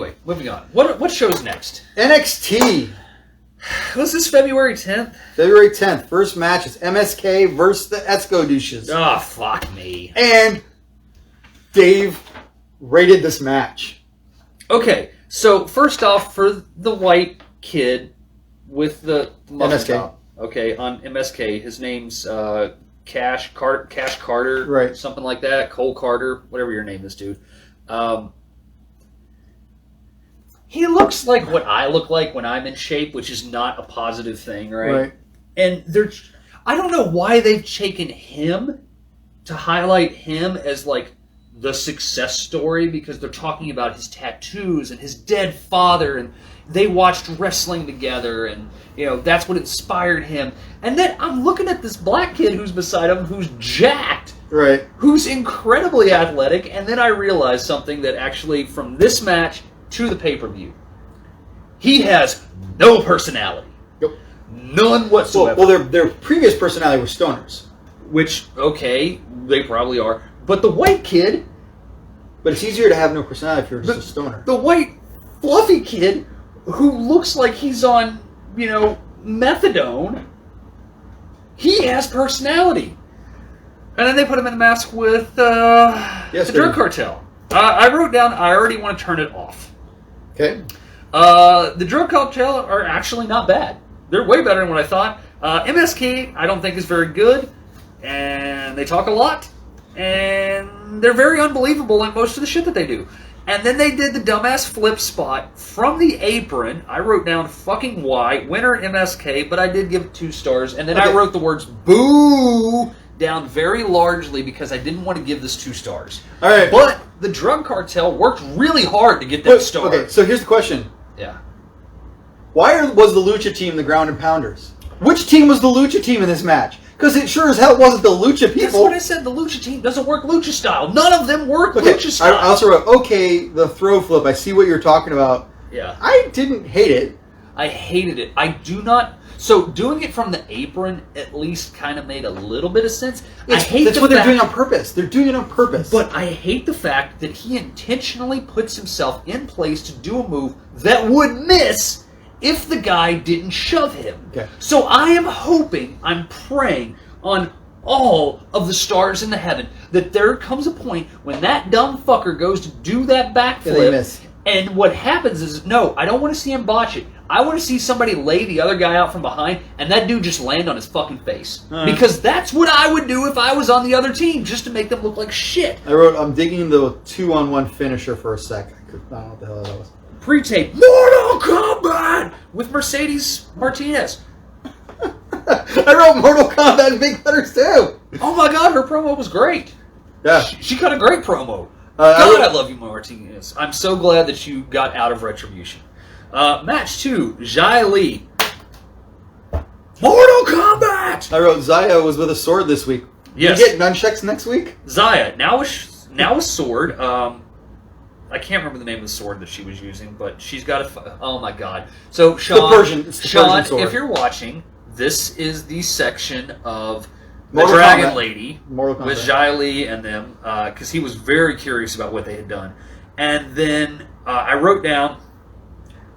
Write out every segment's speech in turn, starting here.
Anyway, moving on. What show's next? NXT. Was this February 10th? February 10th. First match is MSK versus the S02. Oh, fuck me. And Dave rated this match. Okay, so first off, for the white kid with the MSK. top, okay, on MSK, his name's Cash Carter, right? Something like that. Cole Carter, whatever your name is, dude. He looks like what I look like when I'm in shape, which is not a positive thing, right? And I don't know why they've taken him to highlight him as like the success story, because they're talking about his tattoos and his dead father, and they watched wrestling together, and that's what inspired him. And then I'm looking at this black kid who's beside him, who's jacked, right? Who's incredibly athletic, and then I realized something, that actually from this match to the pay-per-view, he has no personality. Yep. None whatsoever. Well, their previous personality was stoners. Which, okay, they probably are. But the white kid... But it's easier to have no personality if you're just a stoner. The white, fluffy kid who looks like he's on, methadone, he has personality. And then they put him in the mask with the drug cartel. I wrote down, I already want to turn it off. Okay. The drug cartel are actually not bad. They're way better than what I thought. MSK, I don't think is very good. And they talk a lot. And they're very unbelievable in most of the shit that they do. And then they did the dumbass flip spot from the apron. I wrote down fucking why. Winner MSK, but I did give it 2 stars. And then I wrote the words boo down very largely because I didn't want to give this 2 stars. All right. But the drug cartel worked really hard to get that star. Okay, so here's the question. Yeah. Why was the Lucha team the ground and pounders? Which team was the Lucha team in this match? Because it sure as hell wasn't the Lucha people. That's what I said. The Lucha team doesn't work Lucha style. None of them work Lucha style. I also wrote, the throw flip. I see what you're talking about. Yeah. I didn't hate it. I hated it. I do not... So doing it from the apron at least kind of made a little bit of sense. That's what they're doing on purpose. They're doing it on purpose. But I hate the fact that he intentionally puts himself in place to do a move that would miss if the guy didn't shove him. Okay. So I am hoping, I'm praying on all of the stars in the heaven that there comes a point when that dumb fucker goes to do that backflip, and what happens is, no, I don't want to see him botch it. I want to see somebody lay the other guy out from behind and that dude just land on his fucking face. Because that's what I would do if I was on the other team, just to make them look like shit. I wrote, I'm digging the 2-on-1 finisher for a sec. I don't know what the hell that was. Pre-tape Mortal Kombat with Mercedes Martinez. I wrote Mortal Kombat in big letters too. Oh my god, her promo was great. Yeah. She cut a great promo. God, I love you, Martinez. I'm so glad that you got out of Retribution. Match 2, Xia Li. Mortal Kombat! I wrote Xia was with a sword this week. Yes. You get nunchucks next week? Xia, now a sword. I can't remember the name of the sword that she was using, but she's got a... Oh my god. So, Sean, Persian sword. if you're watching, this is the section of the Dragon Lady with Xia Li and them, because he was very curious about what they had done. And then I wrote down,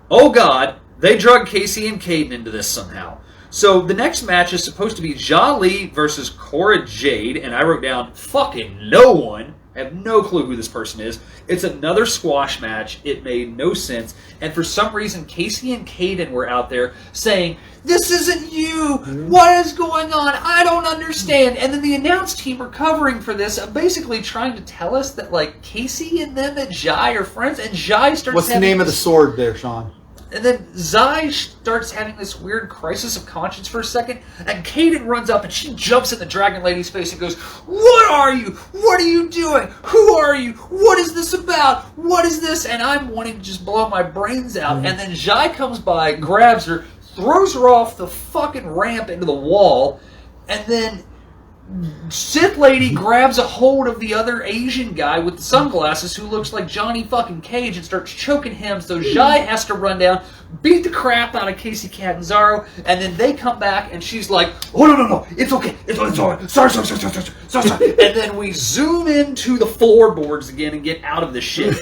oh god, they drug Casey and Caden into this somehow. So the next match is supposed to be Xia Li versus Cora Jade, and I wrote down, fucking no one. I have no clue who this person is. It's another squash match. It made no sense. And for some reason, Casey and Caden were out there saying, this isn't you. What is going on? I don't understand. And then the announce team are covering for this, basically trying to tell us that, like, Casey and them and Jai are friends. And Jai starts What's the name of the sword there, Sean? And then Zai starts having this weird crisis of conscience for a second, and Kaden runs up and she jumps in the Dragon Lady's face and goes, what are you? What are you doing? Who are you? What is this about? What is this? And I'm wanting to just blow my brains out. And then Zai comes by, grabs her, throws her off the fucking ramp into the wall, and then Sith Lady grabs a hold of the other Asian guy with the sunglasses who looks like Johnny fucking Cage and starts choking him, so Jai has to run down, beat the crap out of Casey Catanzaro, and then they come back and she's like, oh no, it's okay, it's all right, sorry. And then we zoom into the floorboards again and get out of this shit.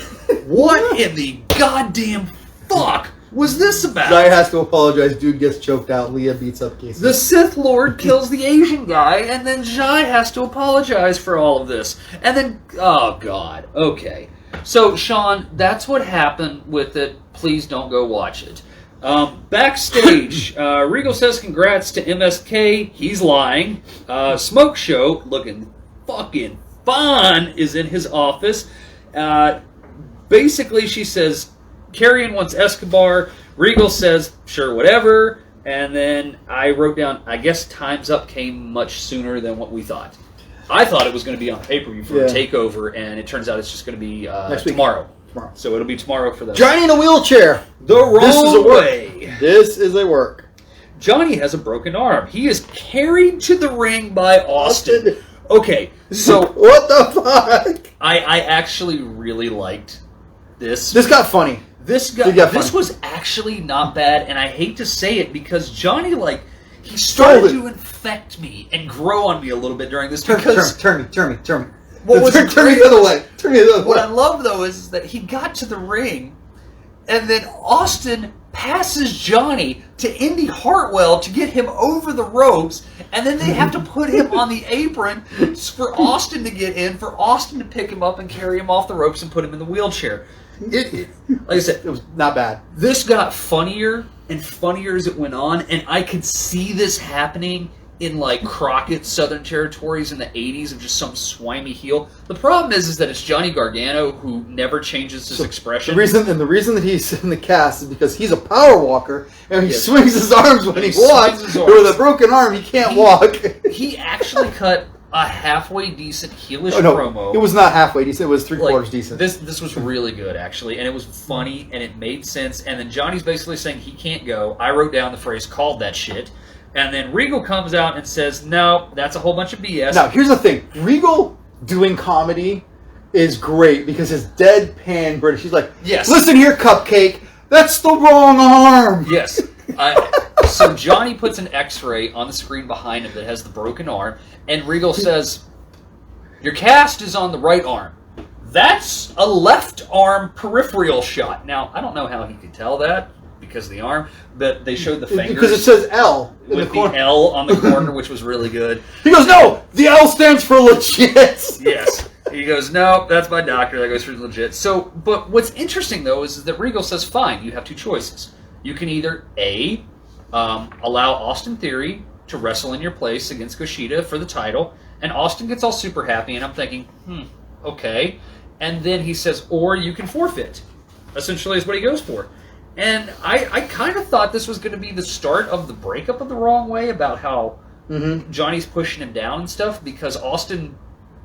what in the goddamn fuck was this about? Jai has to apologize. Dude gets choked out. Leah beats up Casey. The Sith Lord kills the Asian guy, and then Jai has to apologize for all of this. And then, oh god, okay. So, Sean, that's what happened with it. Please don't go watch it. Backstage, Regal says congrats to MSK. He's lying. Smoke Show, looking fucking fun, is in his office. Basically, she says, Karrion wants Escobar. Regal says, sure, whatever. And then I wrote down, I guess Time's Up came much sooner than what we thought. I thought it was going to be on pay-per-view for a takeover, and it turns out it's just going to be tomorrow. So it'll be tomorrow for the... Johnny in a wheelchair. The wrong way. This is a work. Johnny has a broken arm. He is carried to the ring by Austin. Okay, so... What the fuck? I actually really liked this. This got funny. This was actually not bad, and I hate to say it because Johnny, he started to infect me and grow on me a little bit during this. Turn me. Turn me the other way. What I love, though, is that he got to the ring, and then Austin passes Johnny to Indy Hartwell to get him over the ropes, and then they have to put him on the apron for Austin to get in, for Austin to pick him up and carry him off the ropes and put him in the wheelchair. Like I said, it was not bad. This got funnier and funnier as it went on, and I could see this happening in Crockett's Southern Territories in the 80s of just some swimey heel. The problem is that it's Johnny Gargano who never changes his expression. The reason that he's in the cast is because he's a power walker and he swings his arms when he walks. With a broken arm, he can't walk. He actually cut a halfway decent heelish promo. It was not halfway decent. It was three-quarters decent. This was really good, actually, and it was funny, and it made sense. And then Johnny's basically saying he can't go. I wrote down the phrase, called that shit. And then Regal comes out and says, no, that's a whole bunch of BS. Now, here's the thing. Regal doing comedy is great because his deadpan British, he's like, yes. Listen here, Cupcake, that's the wrong arm. Yes. So Johnny puts an X-ray on the screen behind him that has the broken arm, and Regal says, your cast is on the right arm. That's a left arm peripheral shot. Now, I don't know how he could tell that because of the arm, but they showed the fingers. Because it says L in with the corner. The L on the corner, which was really good. He goes, no, the L stands for legit. Yes. He goes, no, that's my doctor. That goes for legit. So, but what's interesting, though, is that Regal says, fine, you have two choices. You can either, A, allow Austin Theory to wrestle in your place against Kushida for the title, and Austin gets all super happy, and I'm thinking, okay. And then he says, or you can forfeit, essentially is what he goes for. And I kind of thought this was going to be the start of the breakup of the wrong way about how Johnny's pushing him down and stuff, because Austin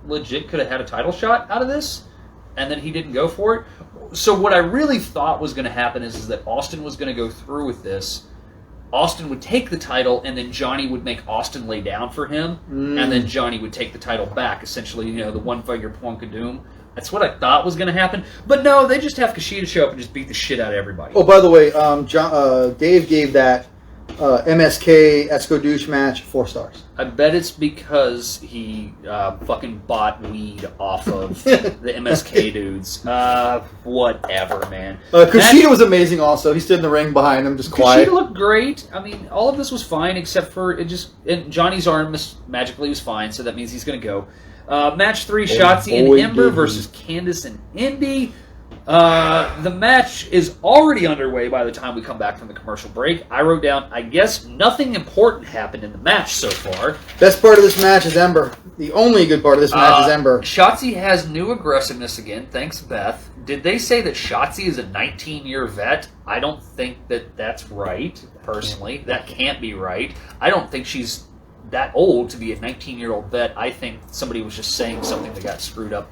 legit could have had a title shot out of this, and then he didn't go for it. So what I really thought was going to happen is that Austin was going to go through with this. Austin would take the title, and then Johnny would make Austin lay down for him, and then Johnny would take the title back, essentially, the one-finger plunk of doom. That's what I thought was going to happen. But no, they just have Kushida show up and just beat the shit out of everybody. Oh, by the way, Dave gave that MSK Esco Douche match 4 stars. I bet it's because he fucking bought weed off of the MSK dudes. Whatever, man. Kushida was amazing also. He stood in the ring behind him, just quiet. Kushida looked great. I mean, all of this was fine, except for Johnny's arm magically was fine, so that means he's going to go. Match 3, Shotzi and Ember versus Candice and Indy. The match is already underway by the time we come back from the commercial break. I wrote down, I guess nothing important happened in the match so far. Best part of this match is Ember. The only good part of this match is Ember. Shotzi has new aggressiveness again. Thanks, Beth. Did they say that Shotzi is a 19-year vet? I don't think that's right, personally. That can't be right. I don't think she's that old to be a 19-year-old vet. I think somebody was just saying something that got screwed up.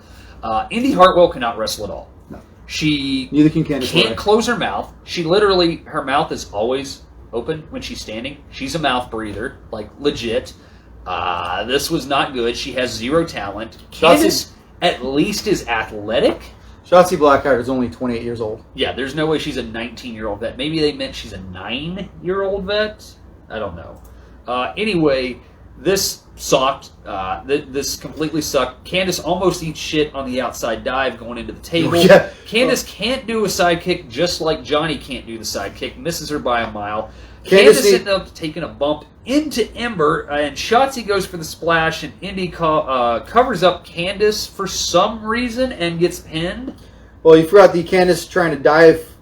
Indy Hartwell cannot wrestle at all. No. She Neither can Candice can't close her mouth. She literally, her mouth is always open when she's standing. She's a mouth breather, legit. This was not good. She has zero talent. Candice at least is athletic. Shotzi Blackheart is only 28 years old. Yeah, there's no way she's a 19-year-old vet. Maybe they meant she's a 9-year-old vet. I don't know. Anyway, this sucked. This completely sucked. Candice almost eats shit on the outside dive going into the table. Yeah. Candice can't do a sidekick just like Johnny can't do the sidekick. Misses her by a mile. Candice ended up taking a bump into Ember, and Shotzi goes for the splash, and Indy covers up Candice for some reason and gets pinned. Well, you forgot the Candice trying to dive.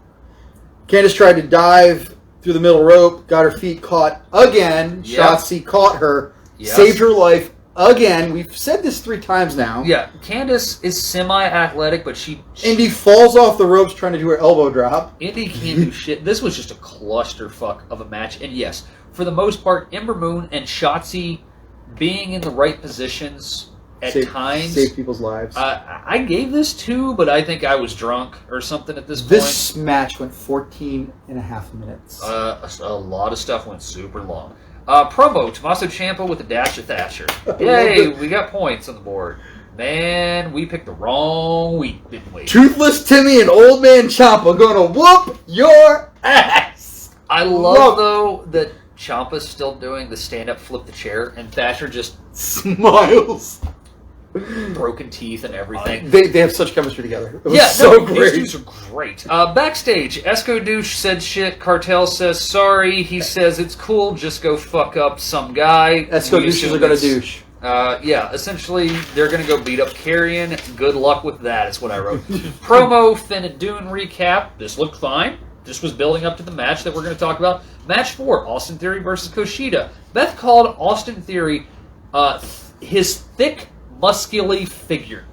Candice tried to dive through the middle rope, got her feet caught again. Yep. Shotzi caught her, saved her life again. We've said this 3 times now. Yeah, Candice is semi-athletic, but Indy falls off the ropes trying to do her elbow drop. Indy can't do shit. This was just a clusterfuck of a match. And yes, for the most part, Ember Moon and Shotzi being in the right positions at times save people's lives. I gave this 2, but I think I was drunk or something at this point. This match went 14 and a half minutes. A lot of stuff went super long. Promo, Tommaso Ciampa with a dash of Thatcher. Yay, we got points on the board. Man, we picked the wrong week, didn't we? Toothless Timmy and Old Man Ciampa gonna whoop your ass. I love, though, that Ciampa's still doing the stand-up flip the chair, and Thatcher just smiles. Broken teeth and everything. They have such chemistry together. It was so great. These dudes are great. Backstage, S02 said shit. Cartel says sorry. He says it's cool. Just go fuck up some guy. S02 are gonna douche. Yeah, essentially they're gonna go beat up Carrion. Good luck with that. Is what I wrote. Promo Finn and Dune recap. This looked fine. This was building up to the match that we're going to talk about. Match 4, Austin Theory versus Kushida. Beth called Austin Theory his thick, muscular figure.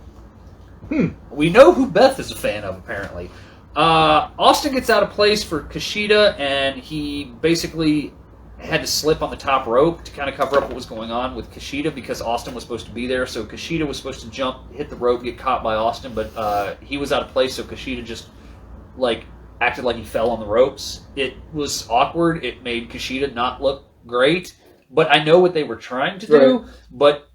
We know who Beth is a fan of, apparently. Austin gets out of place for Kushida, and he basically had to slip on the top rope to kind of cover up what was going on with Kushida because Austin was supposed to be there. So Kushida was supposed to jump, hit the rope, get caught by Austin, but he was out of place, so Kushida just acted like he fell on the ropes. It was awkward. It made Kushida not look great. But I know what they were trying to do. But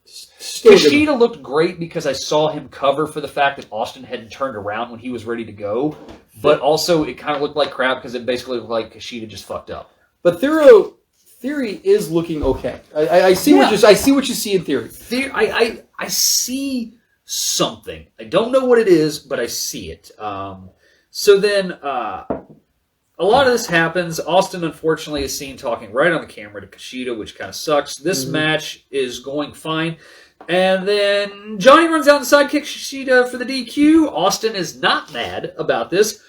Kushida looked great because I saw him cover for the fact that Austin hadn't turned around when he was ready to go. But also, it kind of looked like crap because it basically looked like Kushida just fucked up. But Theory is looking okay. I see what you see in Theory. I see something. I don't know what it is, but I see it. So then, a lot of this happens. Austin, unfortunately, is seen talking right on the camera to Kushida, which kind of sucks. This match is going fine. And then Johnny runs out and sidekicks Kushida for the DQ. Austin is not mad about this.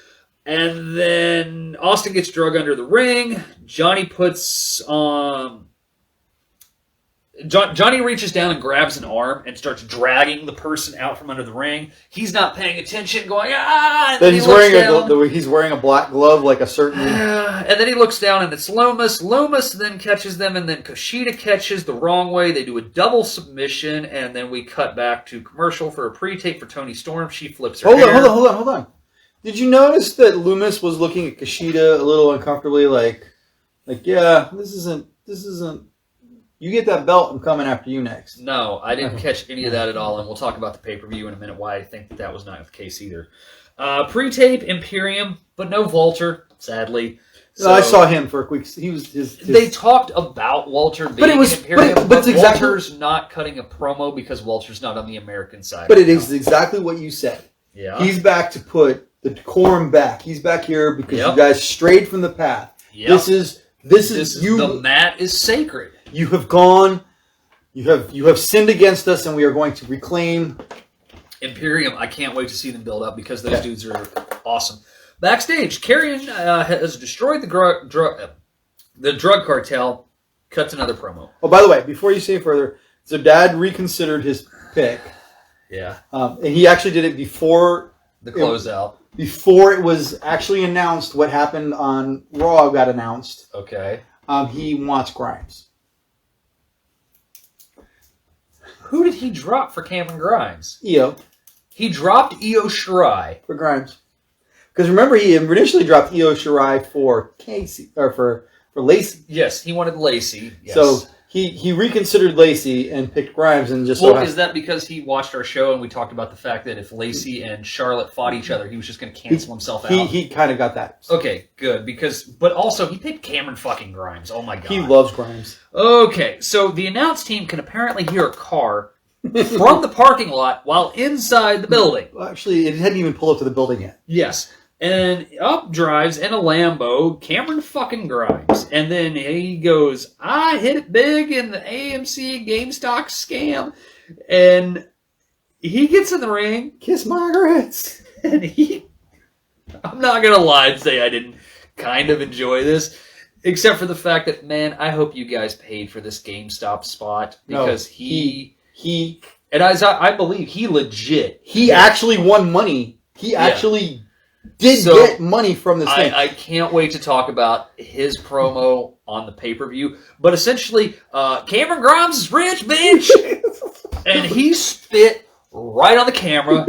And then Austin gets drug under the ring. Johnny Johnny reaches down and grabs an arm and starts dragging the person out from under the ring. He's not paying attention, going, ah! And then he's wearing a black glove like a certain... and then he looks down and it's Lomas. Lomas then catches them, and then Kushida catches the wrong way. They do a double submission, and then we cut back to commercial for a pre-tape for Toni Storm. She flips her hair. Hold on. Did you notice that Loomis was looking at Kushida a little uncomfortably, like, yeah, this isn't. You get that belt, I'm coming after you next. No, I didn't catch any of that at all, and we'll talk about the pay-per-view in a minute, why I think that was not the case either. Pre-tape, Imperium, but no Walter, sadly. So, I saw him for a quick... They talked about Walter being in Imperium, but Walter's not cutting a promo because Walter's not on the American side. But it is exactly what you said. Yeah. He's back to put the decorum back. He's back here because you guys strayed from the path. Yep. This is you. The mat is sacred. You have gone. You have sinned against us, and we are going to reclaim Imperium. I can't wait to see them build up because those dudes are awesome. Backstage, Carrion has destroyed the drug cartel. Cuts another promo. Oh, by the way, before you say further, so Dad reconsidered his pick. Yeah, and he actually did it before the closeout. Before it was actually announced, what happened on Raw got announced. Okay. He wants Grimes. Who did he drop for Cameron Grimes? Io. He dropped Io Shirai for Grimes. Because remember, he initially dropped Io Shirai for Casey or for Lacey. Yes, he wanted Lacey. Yes. So He reconsidered Lacey and picked Grimes and just... is that because he watched our show and we talked about the fact that if Lacey and Charlotte fought each other, he was just going to cancel himself out? He kind of got that. Okay, good. But also, he picked Cameron fucking Grimes. Oh my god. He loves Grimes. Okay, so the announce team can apparently hear a car from the parking lot while inside the building. Actually, it hadn't even pulled up to the building yet. Yes. And up drives in a Lambo Cameron fucking Grimes. And then he goes, I hit it big in the AMC GameStop scam. And he gets in the ring. Kiss my grits. And I'm not going to lie and say I didn't kind of enjoy this. Except for the fact that, man, I hope you guys paid for this GameStop spot. Because and as I believe, he legit. He actually won money. He actually... get money from this thing. I can't wait to talk about his promo on the pay-per-view. But essentially, Cameron Grimes is rich, bitch! And he spit right on the camera,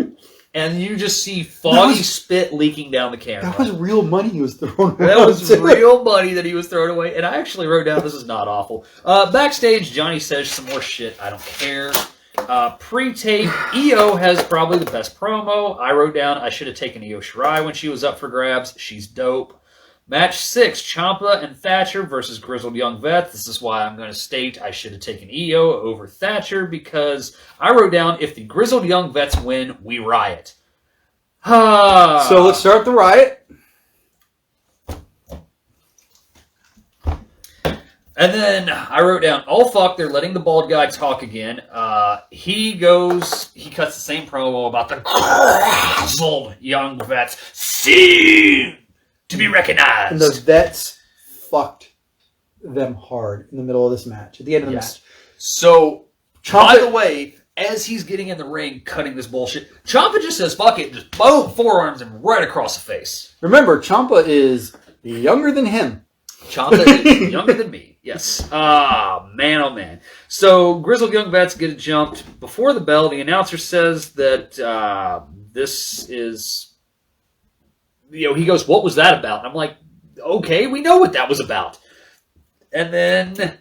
and you just see foggy spit leaking down the camera. That was real money he was throwing away. That was real money that he was throwing away. And I actually wrote down, this is not awful. Backstage, Johnny says some more shit. I don't care. Pre-tape, Io has probably the best promo. I wrote down, I should have taken Io Shirai when she was up for grabs. She's dope. Match 6, Ciampa and Thatcher versus Grizzled Young Vets. This is why I'm going to state I should have taken Io over Thatcher, because I wrote down, if the Grizzled Young Vets win, we riot. So let's start the riot. And then I wrote down, oh fuck, they're letting the bald guy talk again. He cuts the same promo about the grizzled young vets soon to be recognized. And the vets fucked them hard in the middle of this match, at the end of the match. So, by the way, as he's getting in the ring cutting this bullshit, Ciampa just says, fuck it, just boom, forearms him right across the face. Remember, Ciampa is younger than him. Ciampa is younger than me. Yes. Ah, man, oh man. So, Grizzled Young Vets get jumped. Before the bell, the announcer says that this is... he goes, what was that about? And I'm like, okay, we know what that was about. And then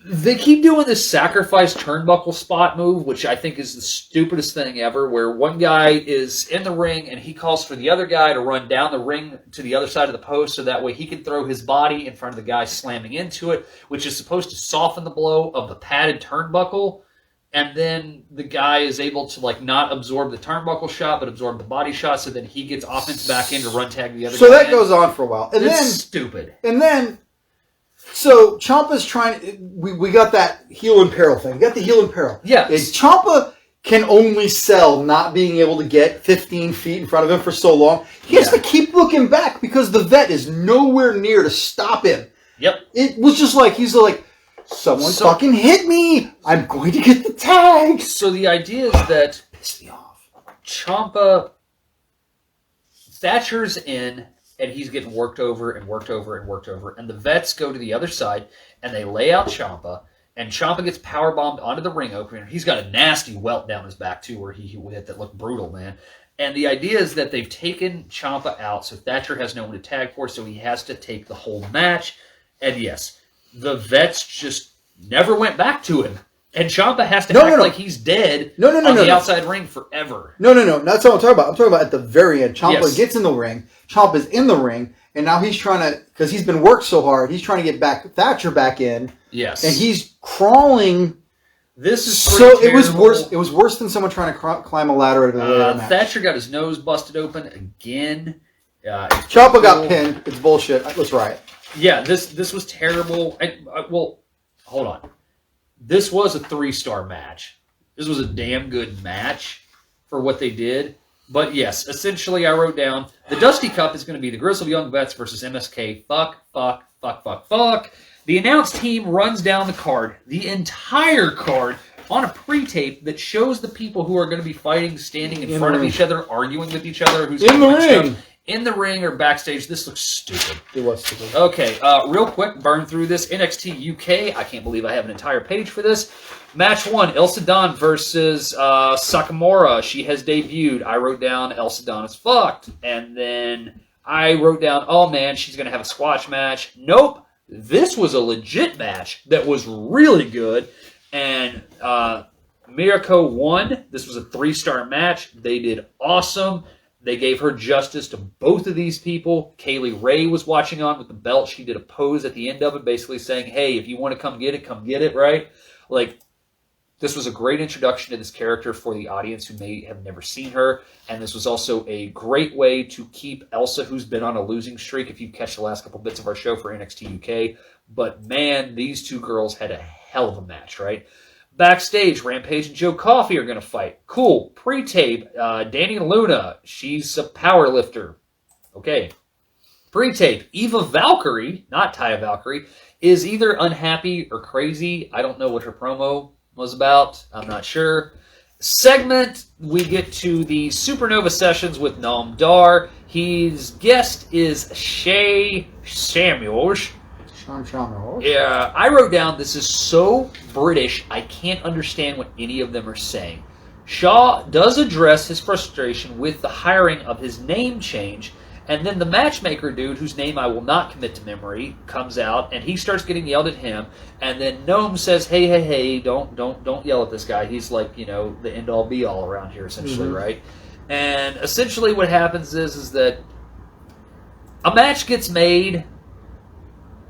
they keep doing this sacrifice turnbuckle spot move, which I think is the stupidest thing ever, where one guy is in the ring and he calls for the other guy to run down the ring to the other side of the post so that way he can throw his body in front of the guy slamming into it, which is supposed to soften the blow of the padded turnbuckle. And then the guy is able to not absorb the turnbuckle shot, but absorb the body shot, so then he gets offense back in to run tag the other guy. So that goes on for a while. And it's stupid. And then... So, Ciampa's trying... We got that heel in peril thing. We got the heel in peril. Yeah. Ciampa can only sell not being able to get 15 feet in front of him for so long. He has to keep looking back because the vet is nowhere near to stop him. Yep. It was just like, he's like, someone fucking hit me! I'm going to get the tag! So the idea is that... Piss me off. Ciampa... Thatcher's in... And he's getting worked over and worked over and worked over. And the vets go to the other side, and they lay out Ciampa. And Ciampa gets powerbombed onto the ring opener. He's got a nasty welt down his back, too, where he hit that looked brutal, man. And the idea is that they've taken Ciampa out, so Thatcher has no one to tag for, so he has to take the whole match. And yes, the vets just never went back to him. And Ciampa has to act like he's dead on the outside ring forever. No. That's what I'm talking about. I'm talking about at the very end. Ciampa gets in the ring. Ciampa's in the ring. And now he's trying to... Because he's been worked so hard. He's trying to get Thatcher back in. Yes. And he's crawling... This is so it was worse. It was worse than someone trying to climb a ladder at the match. Thatcher got his nose busted open again. Ciampa got pinned. It's bullshit. Let's riot. Yeah, this was terrible. Well, hold on. This was a 3-star match. This was a damn good match for what they did. But yes, essentially I wrote down, the Dusty Cup is going to be the Grizzled Young Vets versus MSK. Fuck. The announced team runs down the card, the entire card, on a pre-tape that shows the people who are going to be fighting standing in front of each other, arguing with each other. Who's in the ring. In the ring or backstage. This looks stupid. It was stupid. Okay, real quick, burn through this. NXT UK. I can't believe I have an entire page for this. Match 1, El Sedon versus Sakamura. She has debuted. I wrote down El Sedon is fucked. And then I wrote down, oh man, she's going to have a squash match. Nope. This was a legit match that was really good, and Mirko won. This was a 3-star match. They did awesome. They gave her justice to both of these people. Kaylee Ray was watching on with the belt. She did a pose at the end of it, basically saying, hey, if you want to come get it, right? Like, this was a great introduction to this character for the audience who may have never seen her. And this was also a great way to keep Elsa, who's been on a losing streak, if you catch the last couple bits of our show for NXT UK. But, man, these two girls had a hell of a match, right? Backstage, Rampage and Joe Coffey are going to fight. Cool. Pre-tape, Dani Luna. She's a power lifter. Okay. Pre-tape, Eva Valkyrie, not Taya Valkyrie, is either unhappy or crazy. I don't know what her promo was about. I'm not sure. Segment, we get to the Supernova Sessions with Noam Dar. His guest is Shay Samuels. Yeah, I wrote down, this is so British, I can't understand what any of them are saying. Shaw does address his frustration with the hiring of his name change, and then the matchmaker dude, whose name I will not commit to memory, comes out, and he starts getting yelled at him, and then Noam says, hey, don't yell at this guy. He's like, the end-all be-all around here, essentially, right? And essentially what happens is that a match gets made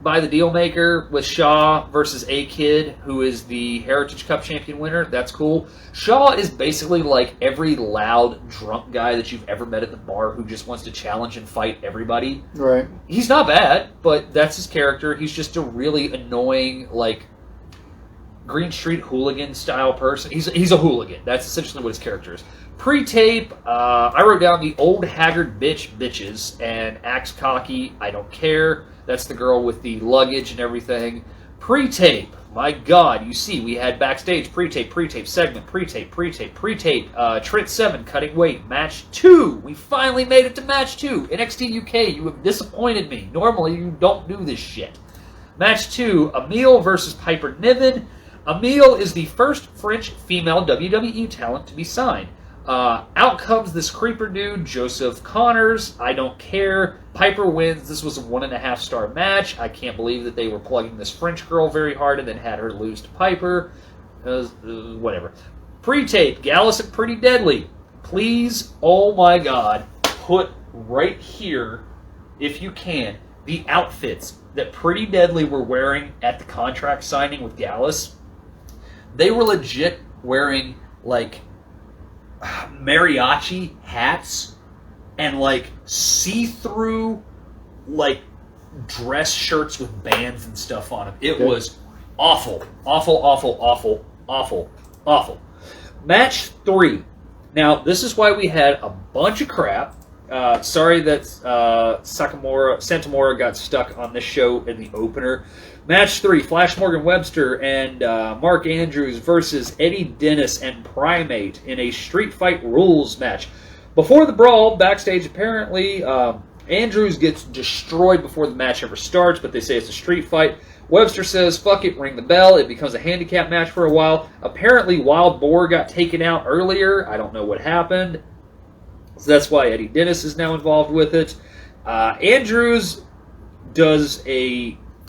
by the deal maker with Shaw versus A-Kid, who is the Heritage Cup champion winner. That's cool. Shaw is basically like every loud, drunk guy that you've ever met at the bar who just wants to challenge and fight everybody. Right. He's not bad, but that's his character. He's just a really annoying, like, Green Street hooligan style person. He's a hooligan. That's essentially what his character is. Pre-tape, I wrote down the old haggard bitches and Axe Cocky, I don't care. That's the girl with the luggage and everything. Pre-tape, my God, you see, we had backstage, pre-tape, segment, pre-tape, Trent 7, cutting weight, match 2. We finally made it to match 2. NXT UK, you have disappointed me. Normally, you don't do this shit. Match 2, Emile versus Piper Niven. Emile is the first French female WWE talent to be signed. Out comes this creeper dude, Joseph Connors. I don't care. Piper wins. This was a 1.5-star match. I can't believe that they were plugging this French girl very hard and then had her lose to Piper. Whatever. Pre-tape, Gallus and Pretty Deadly. Please, oh my God, put right here, if you can, the outfits that Pretty Deadly were wearing at the contract signing with Gallus. They were legit wearing, like, mariachi hats and like see-through like dress shirts with bands and stuff on them. It was awful. Match 3. Now, this is why we had a bunch of crap. Sorry that Santamora got stuck on this show in the opener. Match 3, Flash Morgan Webster and Mark Andrews versus Eddie Dennis and Primate in a Street Fight Rules match. Before the brawl, backstage apparently, Andrews gets destroyed before the match ever starts, but they say it's a street fight. Webster says, fuck it, ring the bell. It becomes a handicap match for a while. Apparently, Wild Boar got taken out earlier. I don't know what happened. So that's why Eddie Dennis is now involved with it. Andrews does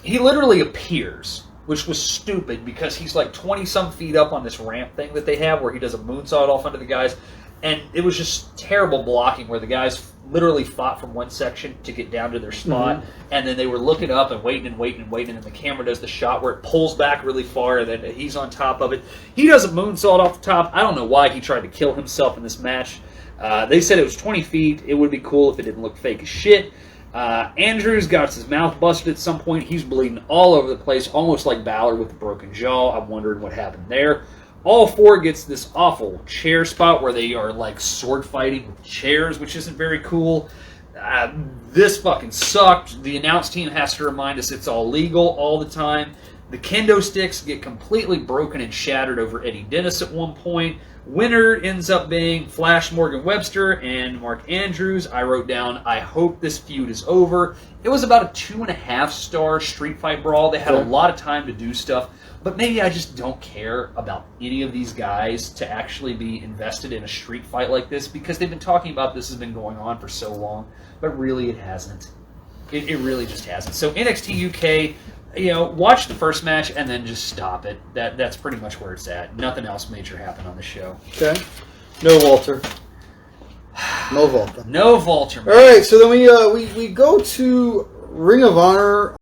he literally appears, which was stupid because he's like 20-some feet up on this ramp thing that they have where he does a moonsault off under the guys. And it was just terrible blocking where the guys literally fought from one section to get down to their spot. And then they were looking up and waiting. And the camera does the shot where it pulls back really far and then he's on top of it. He does a moonsault off the top. I don't know why he tried to kill himself in this match. They said it was 20 feet. It would be cool if it didn't look fake as shit. Andrews got his mouth busted at some point. He's bleeding all over the place, almost like Balor with a broken jaw. I'm wondering what happened there. All 4 gets this awful chair spot where they are like sword fighting with chairs, which isn't very cool. This fucking sucked. The announce team has to remind us it's all legal all the time. The kendo sticks get completely broken and shattered over Eddie Dennis at one point. Winner ends up being Flash Morgan Webster and Mark Andrews. I wrote down, I hope this feud is over. It was about a 2.5-star street fight brawl. They had a lot of time to do stuff, but maybe I just don't care about any of these guys to actually be invested in a street fight like this because they've been talking about this has been going on for so long, but really it hasn't. It really just hasn't. So NXT UK, watch the first match and then just stop it. That's pretty much where it's at. Nothing else major happened on the show. Okay. No Walter. No Walter. No Walter. All right, so then we go to Ring of Honor